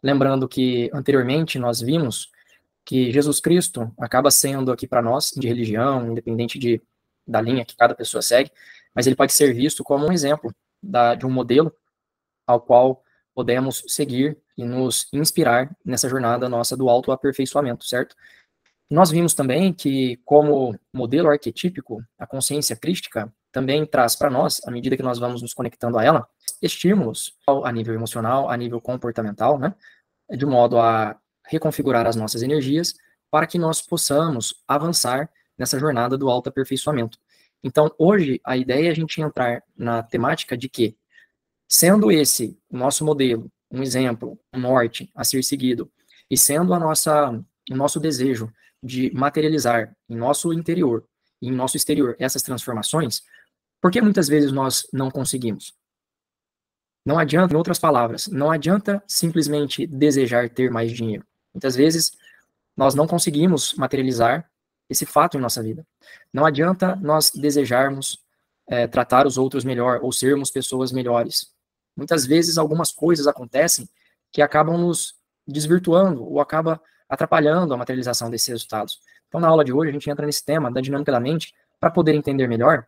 lembrando que anteriormente nós vimos que Jesus Cristo acaba sendo aqui para nós, de religião, independente da linha que cada pessoa segue, mas ele pode ser visto como um exemplo de um modelo ao qual podemos seguir e nos inspirar nessa jornada nossa do autoaperfeiçoamento, certo? Nós vimos também que, como modelo arquetípico, a consciência crística também traz para nós, à medida que nós vamos nos conectando a ela, estímulos a nível emocional, a nível comportamental, né? De modo a reconfigurar as nossas energias para que nós possamos avançar nessa jornada do autoaperfeiçoamento. Então, hoje, a ideia é a gente entrar na temática de que, sendo esse o nosso modelo, um exemplo, um norte a ser seguido, e sendo o nosso desejo de materializar em nosso interior e em nosso exterior essas transformações, por que muitas vezes nós não conseguimos? Não adianta, em outras palavras, não adianta simplesmente desejar ter mais dinheiro. Muitas vezes nós não conseguimos materializar esse fato em nossa vida. Não adianta nós desejarmos tratar os outros melhor ou sermos pessoas melhores. Muitas vezes algumas coisas acontecem que acabam nos desvirtuando ou acaba atrapalhando a materialização desses resultados. Então, na aula de hoje, a gente entra nesse tema da dinâmica da mente para poder entender melhor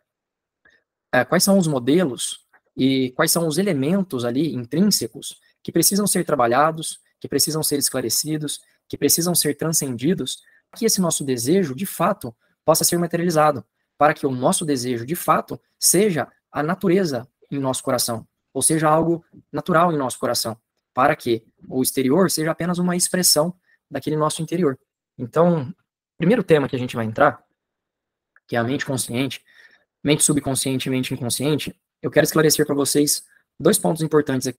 quais são os modelos e quais são os elementos ali intrínsecos que precisam ser trabalhados, que precisam ser esclarecidos, que precisam ser transcendidos, para que esse nosso desejo, de fato, possa ser materializado, para que o nosso desejo, de fato, seja a natureza em nosso coração, ou seja, algo natural em nosso coração, para que o exterior seja apenas uma expressão daquele nosso interior. Então, o primeiro tema que a gente vai entrar, que é a mente consciente, mente subconsciente e mente inconsciente, eu quero esclarecer para vocês dois pontos importantes aqui.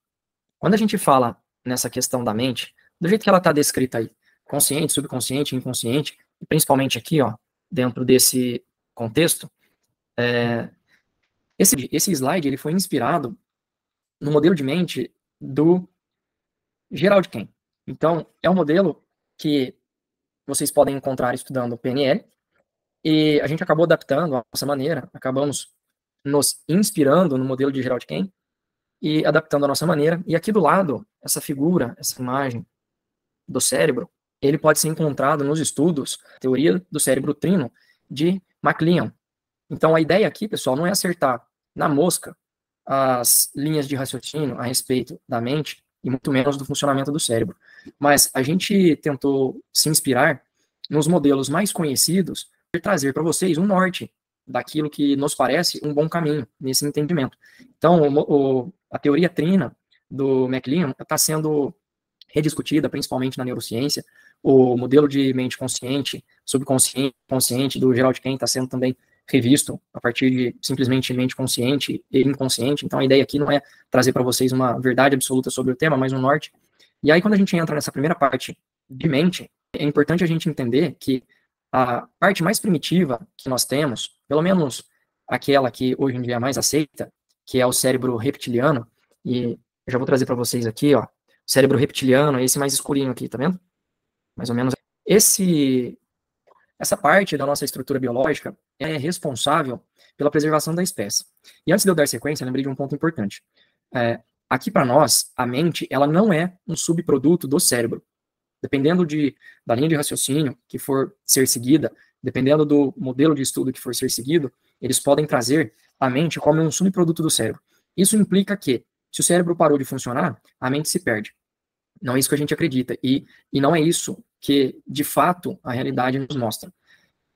Quando a gente fala nessa questão da mente, do jeito que ela está descrita aí, consciente, subconsciente, inconsciente, e principalmente aqui, ó, dentro desse contexto, esse slide ele foi inspirado no modelo de mente do Gerald Kane. Então, é um modelo que vocês podem encontrar estudando PNL, e a gente acabou adaptando a nossa maneira, acabamos nos inspirando no modelo de Gerald Kane e adaptando a nossa maneira. E aqui do lado, essa figura, essa imagem do cérebro, ele pode ser encontrado nos estudos, teoria do cérebro trino, de MacLean. Então, a ideia aqui, pessoal, não é acertar na mosca as linhas de raciocínio a respeito da mente e muito menos do funcionamento do cérebro. Mas a gente tentou se inspirar nos modelos mais conhecidos e trazer para vocês um norte daquilo que nos parece um bom caminho nesse entendimento. Então, a teoria trina do MacLean está sendo rediscutida, principalmente na neurociência. O modelo de mente consciente, subconsciente, consciente do Gerald Kane está sendo também revisto a partir de simplesmente mente consciente e inconsciente. Então, a ideia aqui não é trazer para vocês uma verdade absoluta sobre o tema, mas um norte. E aí, quando a gente entra nessa primeira parte de mente, é importante a gente entender que a parte mais primitiva que nós temos, pelo menos aquela que hoje em dia é mais aceita, que é o cérebro reptiliano, e eu já vou trazer para vocês aqui, ó, o cérebro reptiliano, esse mais escurinho aqui, tá vendo? Mais ou menos. Essa parte da nossa estrutura biológica é responsável pela preservação da espécie. E antes de eu dar sequência, eu lembrei de um ponto importante. Aqui para nós, a mente, ela não é um subproduto do cérebro. Dependendo da linha de raciocínio que for ser seguida, dependendo do modelo de estudo que for ser seguido, eles podem trazer a mente como um subproduto do cérebro. Isso implica que, se o cérebro parou de funcionar, a mente se perde. Não é isso que a gente acredita. E não é isso que, de fato, a realidade nos mostra.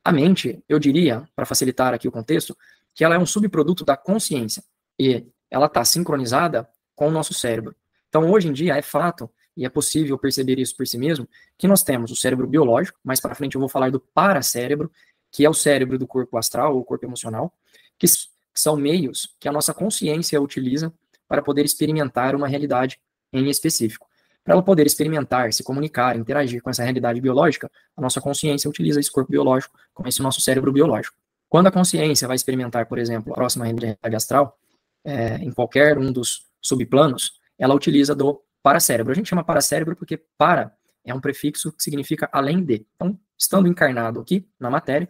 A mente, eu diria, para facilitar aqui o contexto, que ela é um subproduto da consciência. E ela está sincronizada com o nosso cérebro. Então, hoje em dia, é fato, e é possível perceber isso por si mesmo, que nós temos o cérebro biológico, mais para frente eu vou falar do paracérebro, que é o cérebro do corpo astral, ou corpo emocional, que são meios que a nossa consciência utiliza para poder experimentar uma realidade em específico. Para ela poder experimentar, se comunicar, interagir com essa realidade biológica, a nossa consciência utiliza esse corpo biológico como esse nosso cérebro biológico. Quando a consciência vai experimentar, por exemplo, a próxima realidade astral, em qualquer um dos subplanos, ela utiliza do paracérebro. A gente chama paracérebro porque para é um prefixo que significa além de. Então, estando encarnado aqui na matéria,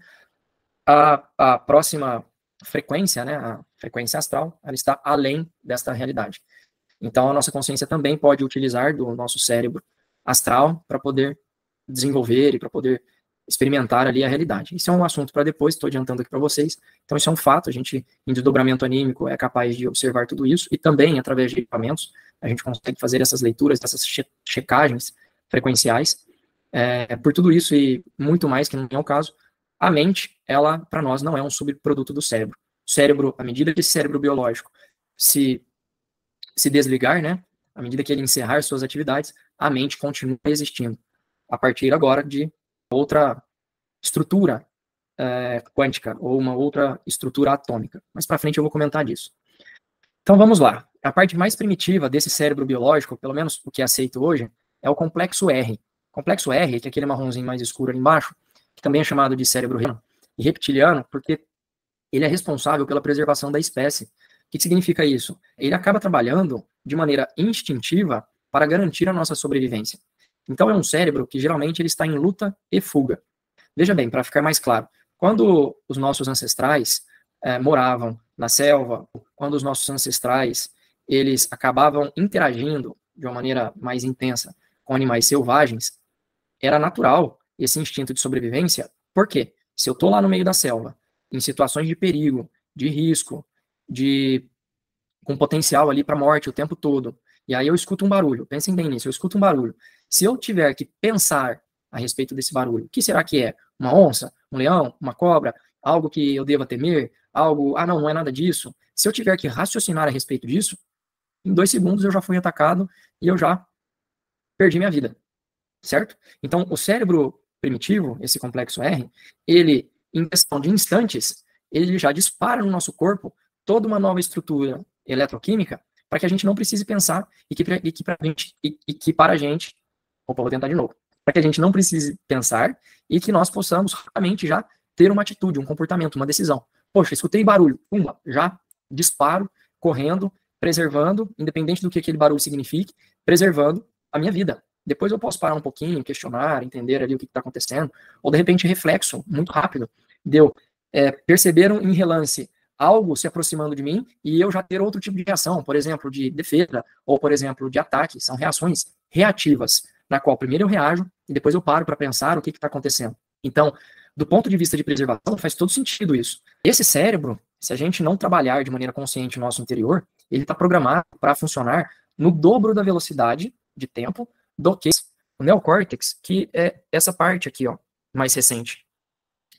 a próxima frequência, né, a frequência astral, ela está além desta realidade. Então, a nossa consciência também pode utilizar do nosso cérebro astral para poder desenvolver e para poder experimentar ali a realidade. Isso é um assunto para depois, estou adiantando aqui para vocês. Então isso é um fato, a gente em desdobramento anímico é capaz de observar tudo isso e também através de equipamentos a gente consegue fazer essas leituras, essas checagens frequenciais. Por tudo isso e muito mais, que não é o caso, a mente, ela, para nós, não é um subproduto do cérebro. O cérebro, à medida que esse cérebro biológico se desligar, né, à medida que ele encerrar suas atividades, a mente continua existindo, a partir agora de outra estrutura quântica, ou uma outra estrutura atômica. Mais para frente eu vou comentar disso. Então vamos lá. A parte mais primitiva desse cérebro biológico, pelo menos o que é aceito hoje, é o complexo R. O complexo R, que é aquele marronzinho mais escuro ali embaixo, que também é chamado de cérebro reptiliano, porque ele é responsável pela preservação da espécie. O que significa isso? Ele acaba trabalhando de maneira instintiva para garantir a nossa sobrevivência. Então é um cérebro que geralmente ele está em luta e fuga. Veja bem, para ficar mais claro, quando os nossos ancestrais moravam na selva, quando os nossos ancestrais eles acabavam interagindo de uma maneira mais intensa com animais selvagens, era natural esse instinto de sobrevivência. Por quê? Se eu estou lá no meio da selva, em situações de perigo, de risco, com potencial ali para morte o tempo todo, e aí eu escuto um barulho, pensem bem nisso, eu escuto um barulho. Se eu tiver que pensar a respeito desse barulho, o que será que é? Uma onça? Um leão? Uma cobra? Algo que eu deva temer? Algo, não é nada disso. Se eu tiver que raciocinar a respeito disso, em 2 segundos eu já fui atacado e eu já perdi minha vida, certo? Então, o cérebro primitivo, esse complexo R, ele, em questão de instantes, ele já dispara no nosso corpo toda uma nova estrutura eletroquímica para que a gente não precise pensar e que para a gente, vou tentar de novo, para que a gente não precise pensar e que nós possamos rapidamente já ter uma atitude, um comportamento, uma decisão. Poxa, escutei barulho, pumba, já disparo, correndo, preservando, independente do que aquele barulho signifique, preservando a minha vida. Depois eu posso parar um pouquinho, questionar, entender ali o que está acontecendo, ou de repente reflexo, muito rápido, deu, perceberam em relance algo se aproximando de mim e eu já ter outro tipo de reação, por exemplo, de defesa, ou por exemplo, de ataque, são reações reativas, na qual primeiro eu reajo e depois eu paro para pensar o que está acontecendo. Então, do ponto de vista de preservação, faz todo sentido isso. Esse cérebro, se a gente não trabalhar de maneira consciente no nosso interior, ele está programado para funcionar no dobro da velocidade de tempo do que o neocórtex, que é essa parte aqui, ó, mais recente.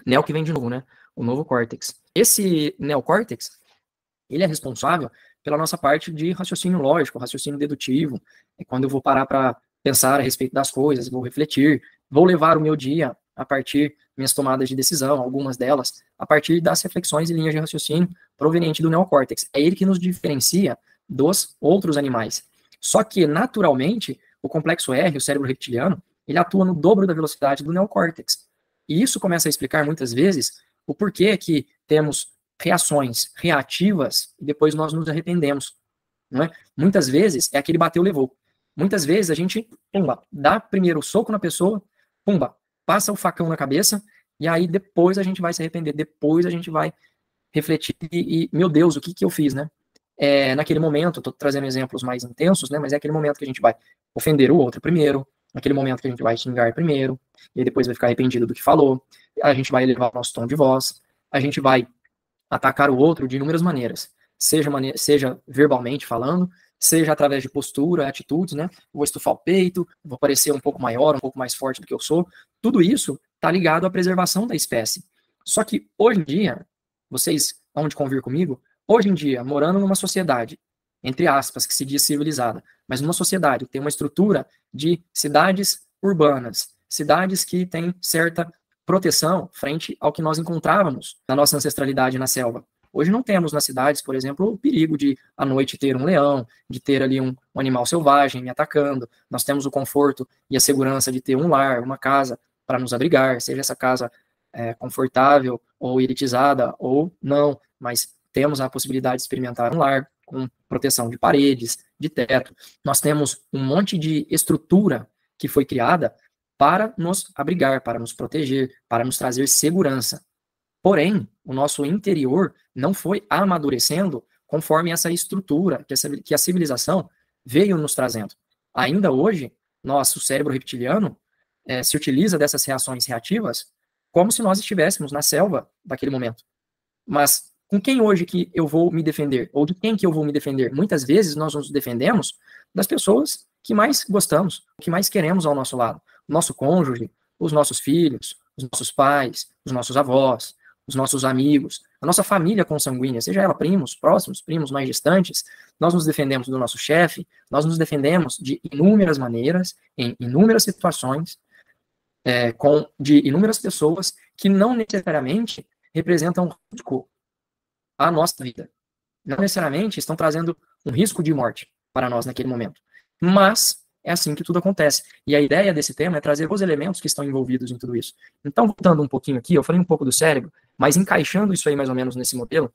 Neo que vem de novo, né? O novo córtex. Esse neocórtex, ele é responsável pela nossa parte de raciocínio lógico, raciocínio dedutivo. É quando eu vou parar para pensar a respeito das coisas, vou refletir, vou levar o meu dia a partir minhas tomadas de decisão, algumas delas, a partir das reflexões e linhas de raciocínio proveniente do neocórtex. É ele que nos diferencia dos outros animais. Só que, naturalmente, o complexo R, o cérebro reptiliano, ele atua no dobro da velocidade do neocórtex. E isso começa a explicar, muitas vezes, o porquê que temos reações reativas e depois nós nos arrependemos. Não é? Muitas vezes é aquele bateu, levou. Muitas vezes a gente, pumba, dá primeiro o soco na pessoa, pumba, passa o facão na cabeça, e aí depois a gente vai se arrepender, depois a gente vai refletir meu Deus, o que eu fiz, né? Naquele momento, estou trazendo exemplos mais intensos, né? Mas é aquele momento que a gente vai ofender o outro primeiro, naquele momento que a gente vai xingar primeiro, e aí depois vai ficar arrependido do que falou, a gente vai elevar o nosso tom de voz, a gente vai atacar o outro de inúmeras maneiras, seja verbalmente falando, seja através de postura, atitudes, né? Vou estufar o peito, vou parecer um pouco maior, um pouco mais forte do que eu sou. Tudo isso está ligado à preservação da espécie. Só que hoje em dia, vocês vão de convir comigo, hoje em dia, morando numa sociedade, entre aspas, que se diz civilizada, mas numa sociedade que tem uma estrutura de cidades urbanas, cidades que têm certa proteção frente ao que nós encontrávamos na nossa ancestralidade na selva. Hoje não temos nas cidades, por exemplo, o perigo de à noite ter um leão, de ter ali um animal selvagem me atacando. Nós temos o conforto e a segurança de ter um lar, uma casa para nos abrigar, seja essa casa confortável ou elitizada ou não, mas temos a possibilidade de experimentar um lar com proteção de paredes, de teto. Nós temos um monte de estrutura que foi criada para nos abrigar, para nos proteger, para nos trazer segurança. Porém, o nosso interior não foi amadurecendo conforme essa estrutura que a civilização veio nos trazendo. Ainda hoje, Nosso cérebro reptiliano se utiliza dessas reações reativas como se nós estivéssemos na selva daquele momento. Mas com quem hoje que eu vou me defender? Ou de quem que eu vou me defender? Muitas vezes nós nos defendemos das pessoas que mais gostamos, que mais queremos ao nosso lado. O nosso cônjuge, os nossos filhos, os nossos pais, os nossos avós, os nossos amigos, a nossa família consanguínea, seja ela primos, próximos, primos mais distantes. Nós nos defendemos do nosso chefe, nós nos defendemos de inúmeras maneiras, em inúmeras situações, de inúmeras pessoas que não necessariamente representam risco à nossa vida. Não necessariamente estão trazendo um risco de morte para nós naquele momento. Mas é assim que tudo acontece. E a ideia desse tema é trazer os elementos que estão envolvidos em tudo isso. Então, voltando um pouquinho aqui, eu falei um pouco do cérebro, mas encaixando isso aí mais ou menos nesse modelo,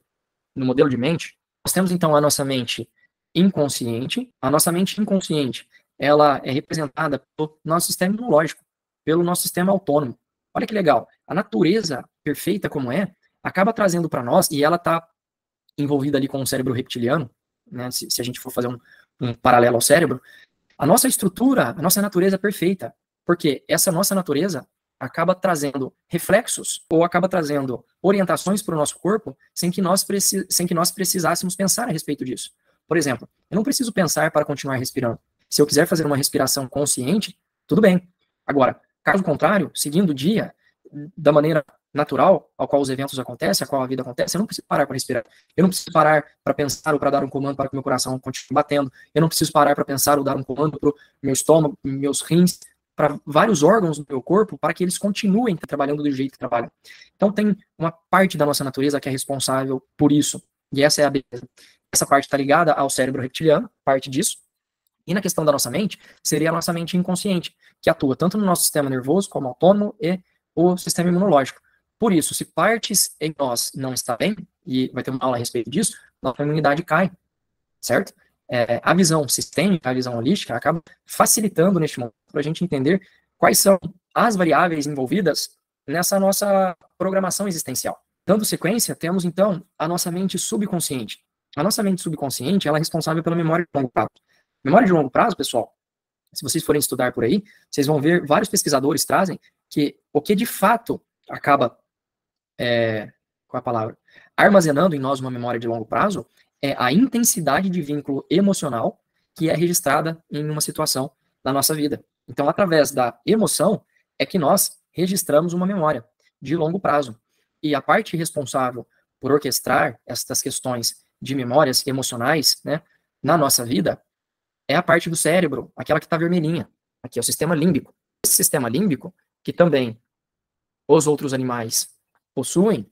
no modelo de mente, nós temos então a nossa mente inconsciente. A nossa mente inconsciente, ela é representada pelo nosso sistema imunológico, pelo nosso sistema autônomo. Olha que legal. A natureza perfeita como acaba trazendo para nós, e ela está envolvida ali com o cérebro reptiliano, né, se a gente for fazer um paralelo ao cérebro, a nossa estrutura, a nossa natureza é perfeita, porque essa nossa natureza acaba trazendo reflexos ou acaba trazendo orientações para o nosso corpo sem que nós precisássemos pensar a respeito disso. Por exemplo, eu não preciso pensar para continuar respirando. Se eu quiser fazer uma respiração consciente, tudo bem. Agora, caso contrário, seguindo o dia da maneira natural ao qual os eventos acontecem, a qual a vida acontece, eu não preciso parar para respirar. Eu não preciso parar para pensar ou para dar um comando para que meu coração continue batendo. Eu não preciso parar para pensar ou dar um comando para o meu estômago, meus rins, para vários órgãos do meu corpo, para que eles continuem trabalhando do jeito que trabalham. Então tem uma parte da nossa natureza que é responsável por isso. E essa é a beleza. Essa parte está ligada ao cérebro reptiliano, parte disso. E na questão da nossa mente, seria a nossa mente inconsciente, que atua tanto no nosso sistema nervoso, como autônomo, e o sistema imunológico. Por isso, se partes em nós não está bem, e vai ter uma aula a respeito disso, nossa imunidade cai, certo? A visão sistêmica, a visão holística, acaba facilitando neste momento para a gente entender quais são as variáveis envolvidas nessa nossa programação existencial. Dando sequência, temos então a nossa mente subconsciente. A nossa mente subconsciente, ela é responsável pela memória de longo prazo. Memória de longo prazo, pessoal, se vocês forem estudar por aí, vocês vão ver, vários pesquisadores trazem que o que de fato acaba qual é a palavra? Armazenando em nós uma memória de longo prazo é a intensidade de vínculo emocional que é registrada em uma situação da nossa vida. Então, através da emoção, é que nós registramos uma memória de longo prazo. E a parte responsável por orquestrar estas questões de memórias emocionais, né, na nossa vida é a parte do cérebro, aquela que está vermelhinha. Aqui é o sistema límbico. Esse sistema límbico, que também os outros animais possuem,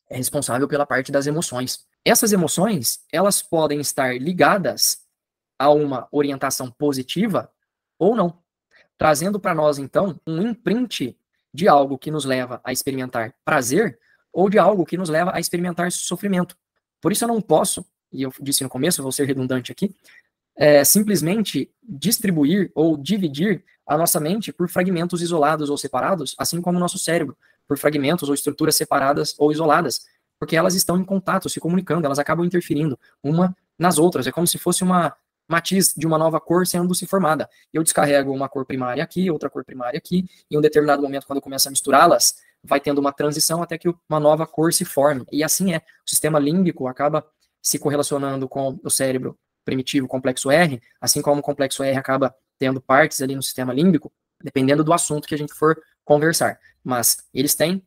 é responsável pela parte das emoções. Essas emoções, elas podem estar ligadas a uma orientação positiva ou não, trazendo para nós, então, um imprint de algo que nos leva a experimentar prazer ou de algo que nos leva a experimentar sofrimento. Por isso eu não posso, e eu disse no começo, eu vou ser redundante aqui, simplesmente distribuir ou dividir a nossa mente por fragmentos isolados ou separados, assim como o nosso cérebro, por fragmentos ou estruturas separadas ou isoladas, porque elas estão em contato, se comunicando, elas acabam interferindo uma nas outras. É como se fosse uma matiz de uma nova cor sendo se formada. Eu descarrego uma cor primária aqui, outra cor primária aqui, e em um determinado momento, quando eu começo a misturá-las, vai tendo uma transição até que uma nova cor se forme. E assim é. O sistema límbico acaba se correlacionando com o cérebro primitivo complexo R, assim como o complexo R acaba tendo partes ali no sistema límbico, dependendo do assunto que a gente for conversar. Mas eles têm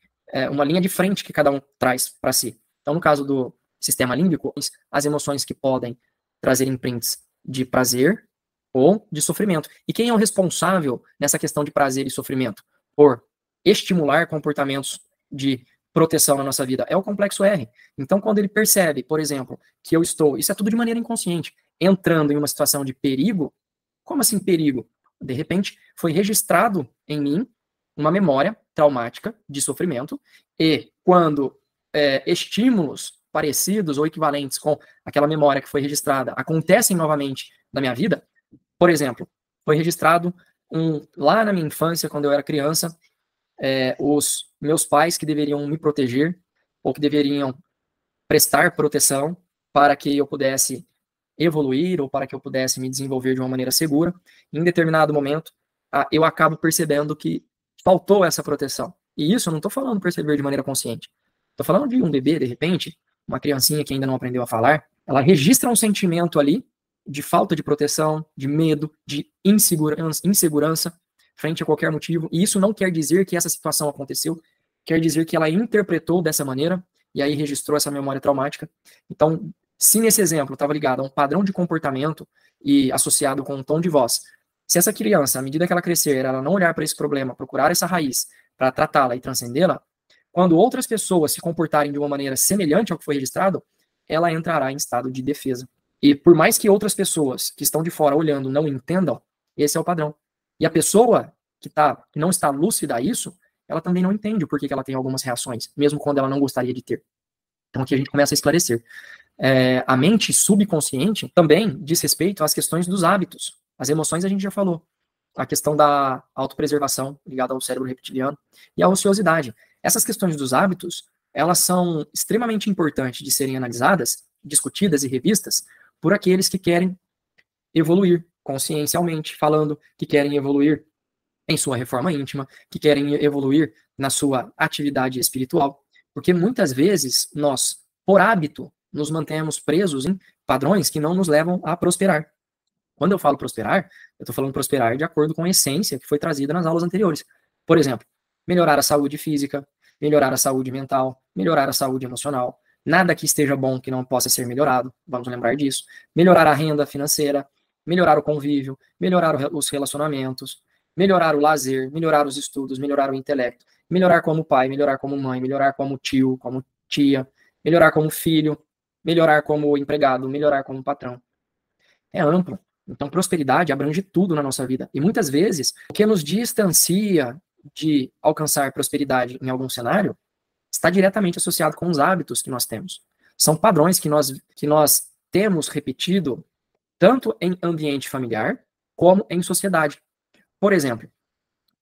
uma linha de frente que cada um traz para si. Então, no caso do sistema límbico, as emoções que podem trazer imprints de prazer ou de sofrimento. E quem é o responsável nessa questão de prazer e sofrimento? Por estimular comportamentos de proteção na nossa vida. É o complexo R. Então, quando ele percebe, por exemplo, que eu estou, isso é tudo de maneira inconsciente, entrando em uma situação de perigo, como assim perigo? De repente, foi registrado em mim uma memória traumática de sofrimento, e quando estímulos parecidos ou equivalentes com aquela memória que foi registrada acontecem novamente na minha vida, por exemplo, foi registrado lá na minha infância, quando eu era criança, os meus pais que deveriam me proteger, ou que deveriam prestar proteção para que eu pudesse evoluir, ou para que eu pudesse me desenvolver de uma maneira segura. Em determinado momento, eu acabo percebendo que faltou essa proteção. E isso eu não estou falando perceber de maneira consciente. Estou falando de um bebê, de repente, uma criancinha que ainda não aprendeu a falar, ela registra um sentimento ali de falta de proteção, de medo, de insegurança frente a qualquer motivo. E isso não quer dizer que essa situação aconteceu, quer dizer que ela interpretou dessa maneira e aí registrou essa memória traumática. Então, se nesse exemplo estava ligado a um padrão de comportamento e associado com um tom de voz, se essa criança, à medida que ela crescer, ela não olhar para esse problema, procurar essa raiz para tratá-la e transcendê-la, quando outras pessoas se comportarem de uma maneira semelhante ao que foi registrado, ela entrará em estado de defesa. E por mais que outras pessoas que estão de fora olhando não entendam, esse é o padrão. E a pessoa que não está lúcida a isso, ela também não entende o porquê que ela tem algumas reações, mesmo quando ela não gostaria de ter. Então aqui a gente começa a esclarecer. A mente subconsciente também diz respeito às questões dos hábitos. As emoções a gente já falou. A questão da autopreservação ligada ao cérebro reptiliano e a ociosidade. Essas questões dos hábitos, elas são extremamente importantes de serem analisadas, discutidas e revistas por aqueles que querem evoluir consciencialmente falando, que querem evoluir em sua reforma íntima, que querem evoluir na sua atividade espiritual. Porque muitas vezes nós, por hábito, nos mantemos presos em padrões que não nos levam a prosperar. Quando eu falo prosperar, eu estou falando prosperar de acordo com a essência que foi trazida nas aulas anteriores. Por exemplo, melhorar a saúde física, melhorar a saúde mental, melhorar a saúde emocional. Nada que esteja bom que não possa ser melhorado, vamos lembrar disso. Melhorar a renda financeira, melhorar o convívio, melhorar os relacionamentos, melhorar o lazer, melhorar os estudos, melhorar o intelecto, melhorar como pai, melhorar como mãe, melhorar como tio, como tia, melhorar como filho, melhorar como empregado, melhorar como patrão. É amplo. Então, prosperidade abrange tudo na nossa vida. E muitas vezes, o que nos distancia de alcançar prosperidade em algum cenário está diretamente associado com os hábitos que nós temos. São padrões que nós temos repetido tanto em ambiente familiar como em sociedade. Por exemplo,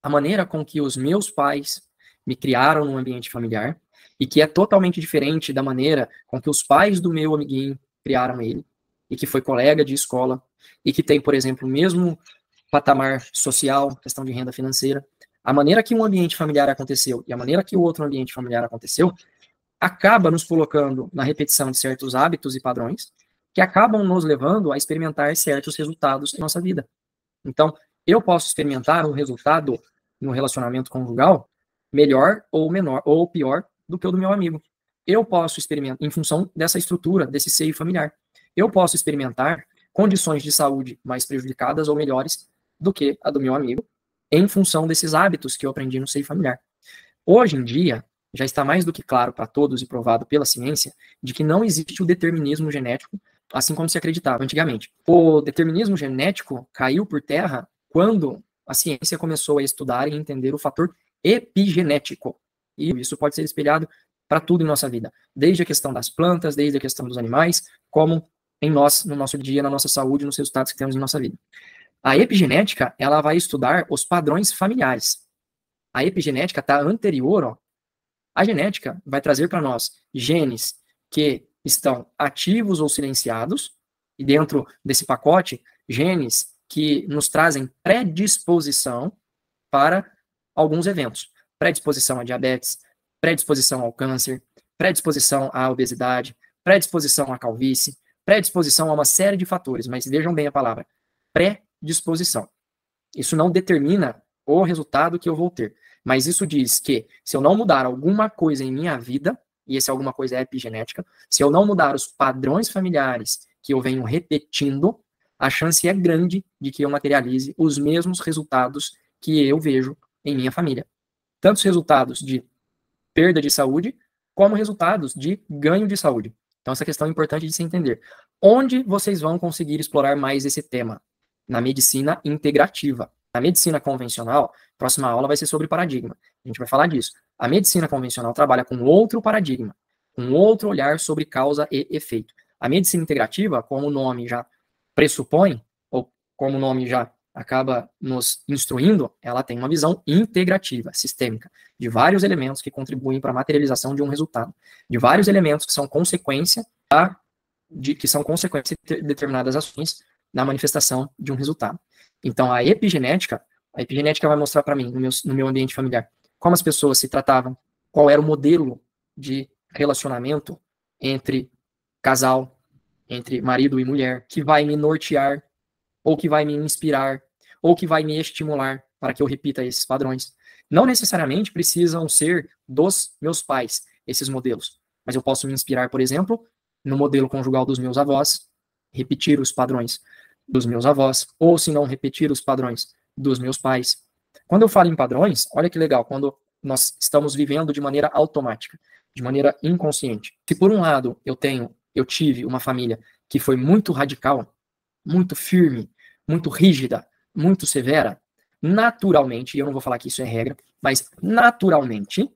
a maneira com que os meus pais me criaram no ambiente familiar e que é totalmente diferente da maneira com que os pais do meu amiguinho criaram ele e que foi colega de escola e que tem, por exemplo, o mesmo patamar social, questão de renda financeira. A maneira que um ambiente familiar aconteceu e a maneira que o outro ambiente familiar aconteceu acaba nos colocando na repetição de certos hábitos e padrões que acabam nos levando a experimentar certos resultados em nossa vida. Então, eu posso experimentar um resultado no relacionamento conjugal melhor ou menor ou pior do que o do meu amigo. Eu posso experimentar, em função dessa estrutura, desse seio familiar, eu posso experimentar condições de saúde mais prejudicadas ou melhores do que a do meu amigo, em função desses hábitos que eu aprendi no seio familiar. Hoje em dia, já está mais do que claro para todos e provado pela ciência de que não existe o determinismo genético, assim como se acreditava antigamente. O determinismo genético caiu por terra quando a ciência começou a estudar e entender o fator epigenético. E isso pode ser espelhado para tudo em nossa vida, desde a questão das plantas, desde a questão dos animais, como em nós, no nosso dia, na nossa saúde, nos resultados que temos em nossa vida. A epigenética, ela vai estudar os padrões familiares. A epigenética está anterior, a genética vai trazer para nós genes que estão ativos ou silenciados, e dentro desse pacote, genes que nos trazem predisposição para alguns eventos. Predisposição a diabetes, predisposição ao câncer, predisposição à obesidade, predisposição à calvície, predisposição a uma série de fatores, mas vejam bem a palavra, predisposição. Isso não determina o resultado que eu vou ter, mas isso diz que se eu não mudar alguma coisa em minha vida, e esse alguma coisa é epigenética, se eu não mudar os padrões familiares que eu venho repetindo, a chance é grande de que eu materialize os mesmos resultados que eu vejo em minha família. Tanto os resultados de perda de saúde, como resultados de ganho de saúde. Então, essa questão é importante de se entender. Onde vocês vão conseguir explorar mais esse tema? Na medicina integrativa. Na medicina convencional, próxima aula vai ser sobre paradigma. A gente vai falar disso. A medicina convencional trabalha com outro paradigma, com outro olhar sobre causa e efeito. A medicina integrativa, como o nome já pressupõe, ou como o nome já acaba nos instruindo, ela tem uma visão integrativa, sistêmica, de vários elementos que contribuem para a materialização de um resultado, de vários elementos que são consequência de determinadas ações na manifestação de um resultado. Então, a epigenética, A epigenética vai mostrar para mim, no meu ambiente familiar, como as pessoas se tratavam, qual era o modelo de relacionamento entre casal, entre marido e mulher, que vai me nortear, ou que vai me inspirar, ou que vai me estimular para que eu repita esses padrões. Não necessariamente precisam ser dos meus pais, esses modelos, mas eu posso me inspirar, por exemplo, no modelo conjugal dos meus avós, repetir os padrões dos meus avós, ou se não repetir os padrões dos meus pais. Quando eu falo em padrões, olha que legal, quando nós estamos vivendo de maneira automática, de maneira inconsciente. Se por um lado eu tive uma família que foi muito radical, muito firme, muito rígida, muito severa, naturalmente, e eu não vou falar que isso é regra, mas naturalmente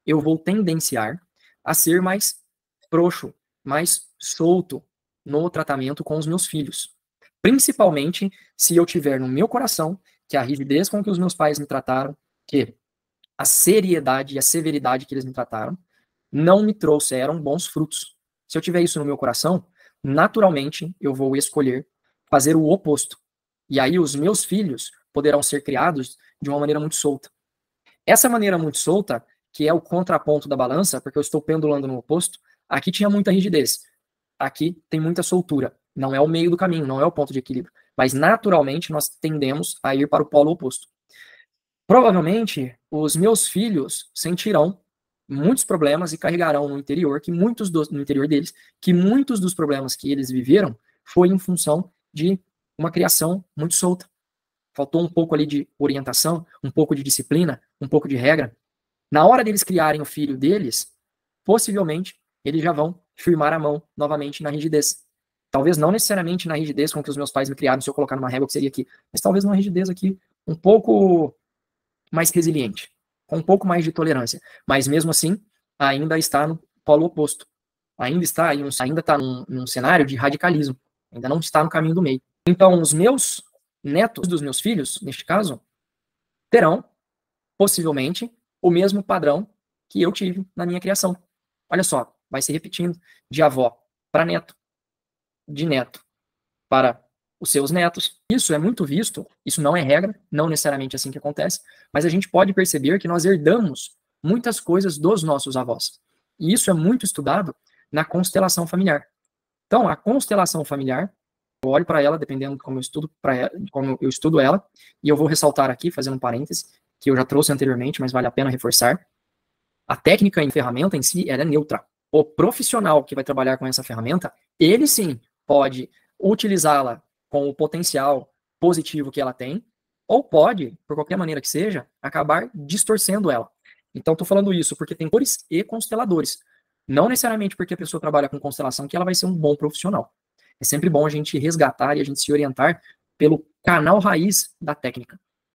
eu vou tendenciar a ser mais frouxo, mais solto no tratamento com os meus filhos. Principalmente se eu tiver no meu coração que a rigidez com que os meus pais me trataram, que a seriedade e a severidade que eles me trataram, não me trouxeram bons frutos. Se eu tiver isso no meu coração, naturalmente eu vou escolher fazer o oposto. E aí os meus filhos poderão ser criados de uma maneira muito solta. Essa maneira muito solta, que é o contraponto da balança, porque eu estou pendulando no oposto, aqui tinha muita rigidez. Aqui tem muita soltura. Não é o meio do caminho, não é o ponto de equilíbrio. Mas naturalmente nós tendemos a ir para o polo oposto. Provavelmente os meus filhos sentirão muitos problemas e carregarão no interior no interior deles que muitos dos problemas que eles viveram foi em função de uma criação muito solta. Faltou um pouco ali de orientação, um pouco de disciplina, um pouco de regra. Na hora deles criarem o filho deles, possivelmente eles já vão firmar a mão novamente na rigidez. Talvez não necessariamente na rigidez com que os meus pais me criaram, se eu colocar numa régua que seria aqui, mas talvez numa rigidez aqui um pouco mais resiliente, com um pouco mais de tolerância. Mas mesmo assim, ainda está no polo oposto. Ainda está num cenário de radicalismo. Ainda não está no caminho do meio. Então, os meus netos dos meus filhos, neste caso, terão, possivelmente, o mesmo padrão que eu tive na minha criação. Olha só, vai se repetindo de avó para neto, de neto para os seus netos. Isso é muito visto, isso não é regra, não necessariamente assim que acontece, mas a gente pode perceber que nós herdamos muitas coisas dos nossos avós. E isso é muito estudado na constelação familiar. Então, a constelação familiar, eu olho para ela, dependendo de como eu estudo ela, e eu vou ressaltar aqui, fazendo um parêntese, que eu já trouxe anteriormente, mas vale a pena reforçar. A técnica e ferramenta em si, ela é neutra. O profissional que vai trabalhar com essa ferramenta, ele sim pode utilizá-la com o potencial positivo que ela tem, ou pode, por qualquer maneira que seja, acabar distorcendo ela. Então, estou falando isso porque tem cores e consteladores. Não necessariamente porque a pessoa trabalha com constelação que ela vai ser um bom profissional. É sempre bom a gente resgatar e a gente se orientar pelo canal raiz da técnica.